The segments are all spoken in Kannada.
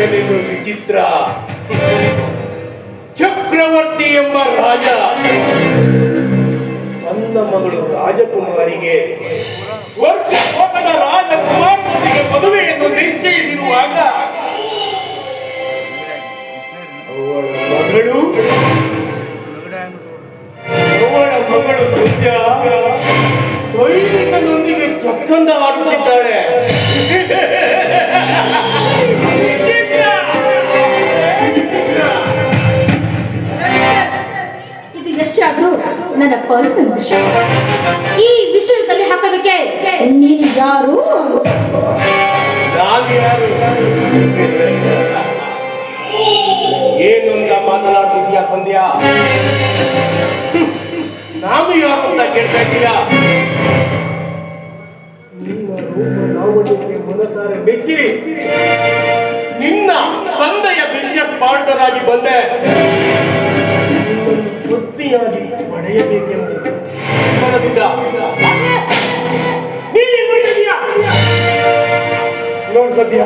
ಏನಿದು ವಿಚಿತ್ರ. ಚಕ್ರವರ್ತಿ ಎಂಬ ರಾಜ ನನ್ನ ಮಗಳು ರಾಜಕುಮಾರಿಗೆ ಸ್ವರ್ಗ ಲೋಕದ ರಾಜಕುಮಾರನೊಂದಿಗೆ ಮದುವೆಯನ್ನು ನಿಶ್ಚಯಿಸಿರುವಾಗ ಅವಳ ಮಗಳು ದುರ್ಗ ಸೈನಿಕನೊಂದಿಗೆ ಚಕ್ಕಂದ ಆಡುತ್ತಿದ್ದಾಳೆ. ಇದು ಎಷ್ಟಾದ್ರೂ ನನ್ನ ಪರ್ಸನಲ್ ವಿಷಯ. ಈ ವಿಷಯದಲ್ಲಿ ಹಾಕೋದಕ್ಕೆ ನೀನು ಯಾರು? ನಾನು ಯಾರು? ಏನು ಅಂತ ಮಾತನಾಡ್ತಿದ್ಯಾ ಸಂಧ್ಯಾ? ನಾನು ಯಾರು ಅಂತ ಕೇಳ್ತಾ ಇದ್ದೀಯಾ? ನಿನ್ನ ರೂಪ ಲಾವಣ್ಯಕ್ಕೆ ಮನಸಾರೆ ಮೆಚ್ಚಿ ನಿನ್ನ ತಂದೆಯ ಬಿಸ್ನೆಸ್ ಪಾರ್ಟ್ನರ್ ಆಗಿ ಬಂದೆ. ಪತ್ನಿಯಾಗಿ ಪಡೆಯಬೇಕೆಂದು ಮನದಿಂದ ನೋಡ್ ಸದ್ಯ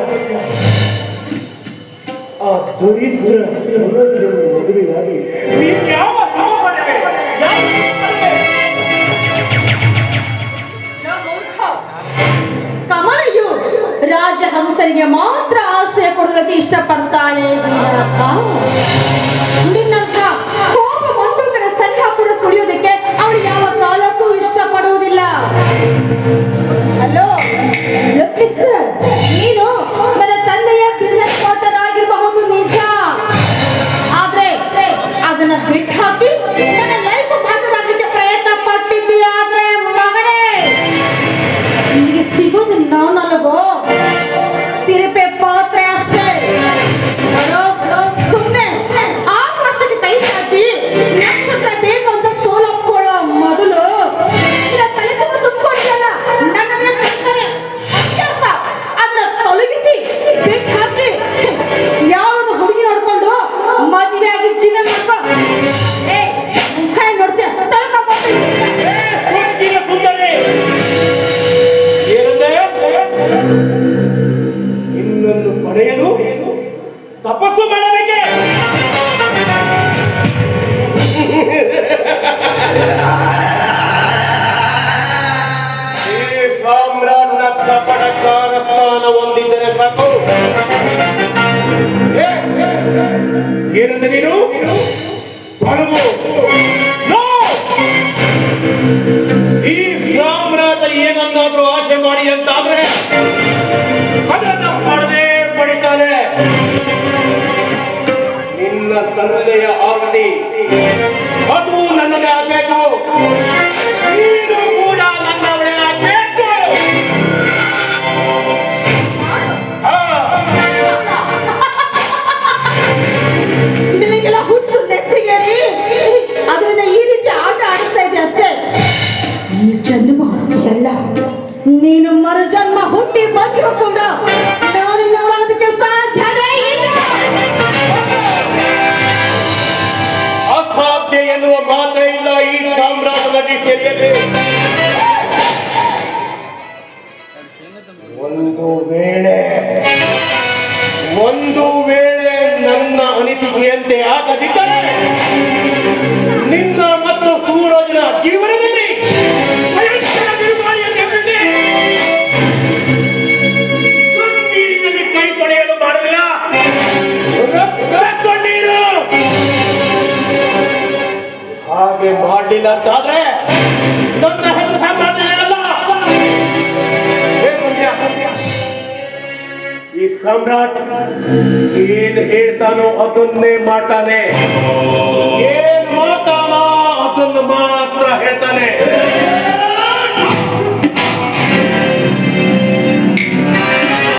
ಆ ದರಿದ್ರ ಮದುವೆಯಾಗಿ ಯಾವ ಕಮಲಯ್ಯು ರಾಜಹಂಸರಿಗೆ ಮಾತ್ರ ಆಶ್ರಯ ಕೊಡೋದಕ್ಕೆ ಇಷ್ಟಪಡ್ತಾಳೆ. ನಿನ್ನಂತ ಕೋಪ ಮಂಡೂಕರ ಸಲಹೆ ಕೂಡ ಸುಳಿಯೋದಕ್ಕೆ ಅವಳು ಯಾವ ಕಾಲಕ್ಕೂ ಇಷ್ಟಪಡುವುದಿಲ್ಲ. ಹಲೋ ಲೋಕೇಶ್ವರ್, ನೀನು ನನ್ನ ತಂದೆಯ ಬಿಸ್ನೆಸ್ ಪಾರ್ಟ್ನರ್ ಆಗಿರಬಹುದು ನಿಜ, ಆದ್ರೆ ಅದನ್ನ ಬಿಟ್ಟು ಹಾಕಿ ನನ್ನ ಲೈಫ್ ಪಾರ್ಟ್ನರ್ ಆಗಲಿಕ್ಕೆ ಪ್ರಯತ್ನ ಪಟ್ಟಿದ್ದೀಯ. ಆದ್ರೆ ಮಗನೇ, ನಿನಗೆ ಸಿಗೋದು ನಾನಲ್ವೋ, ತಿರುಪೆ ಪಾತ್ರೆ ಅಷ್ಟೇ. ಸುಮ್ಮನೆ ಆ ವರ್ಷಕ್ಕೆ ಕೈ ಚಾಚಿ ನಕ್ಷತ್ರ ಬೇಕು ಅಂತ ಸೋಲೊಪ್ಕೊಳ್ಳೋ ಮೊದಲು ತಲೆ ತುಂಬಿಕೊಂಡಿಲ್ಲ ನನ್ನದೇ ಅಭ್ಯಾಸ ಅದನ್ನ ತೊಲಗಿಸಿ ಬಿಟ್ಟು ಹಾಕಿ ಯಾವುದು ಹುಡುಗಿ ನೋಡ್ಕೊಂಡು ಮದುವೆ ಆಗಿ ಜೀವನ ಮಾಡ್ಕೊ. ನೋಡ್ತೀಯ ನಿನ್ನನ್ನು ಪಡೆಯಲು ತಪಸ್ಸು ಮಾಡಬೇಕೆ? ಈ ಸಾಮ್ರಾಟ್ನ ಕಪಟ ಕಾರಸ್ಥಾನ ಹೊಂದಿದ್ದರೆ ಸಾಕು. ಏನಂದ ನೀನು? ತೊಲಗು. ಈ ಸಾಮ್ರಾಟ ಏನನ್ನಾದ್ರೂ ಆಸೆ ಮಾಡಿ ಅಂತಾದ್ರೆ ಅದನ್ನ ಪಡೆದೇ ಪಡಿತಾನೆ. ನಿನ್ನ ತಂದೆಯ ಆಸ್ತಿ ಅದು ನನ್ನದೇ ಆಗ್ಬೇಕು, ನೀನು ಕೂಡ ನನ್ನವಳೇ ಆಗ್ಬೇಕು. ನಿಮಗೆಲ್ಲ ಹುಚ್ಚು ನೆತ್ತಿಗೆ ಅದನ್ನ ಈ ರೀತಿ ಆಟ ಆಡಿಸ್ತಾ ಇದೆ ಅಷ್ಟೇ. ಈ ಜನ್ಮ ಅಷ್ಟೇ ಅಲ್ಲ, ನೀನು ಮರುಜನ್ಮ ಹುಟ್ಟಿ ಬಂದ್ರು ಕೂಡ ನಾನು ನೋಡೋದಕ್ಕೆ ಸಾಧ್ಯವೇ ಇಲ್ಲ. ಅಸಾಧ್ಯ ಎನ್ನುವ ಮಾತೇ ಇಲ್ಲ ಈ ಸಾಮ್ರಾಟನ ದೃಷ್ಟಿಯಲ್ಲಿ. ಒಂದು ವೇಳೆ ನನ್ನ ಅನಿಸಿಕೆಯಂತೆ ಆಗದಿದ್ದರೆ ನಿನ್ನ ಮತ್ತು ಸೂರಜನ ಜೀವನದಲ್ಲಿ ಕೈ ತೊಳೆಯಲು ಮಾಡಲಿಲ್ಲ. ಹಾಗೆ ಮಾಡಲಿಲ್ಲ ಅಂತಾದ್ರೆ ನನ್ನ ಹೆಸರು ಸಾಮ್ರಾಜ್ಯ ಅಲ್ಲ. ಈ ಸಾಮ್ರಾಟ್ ಏನ್ ಹೇಳ್ತಾನೋ ಅದನ್ನೇ ಮಾಡ್ತಾನೆ.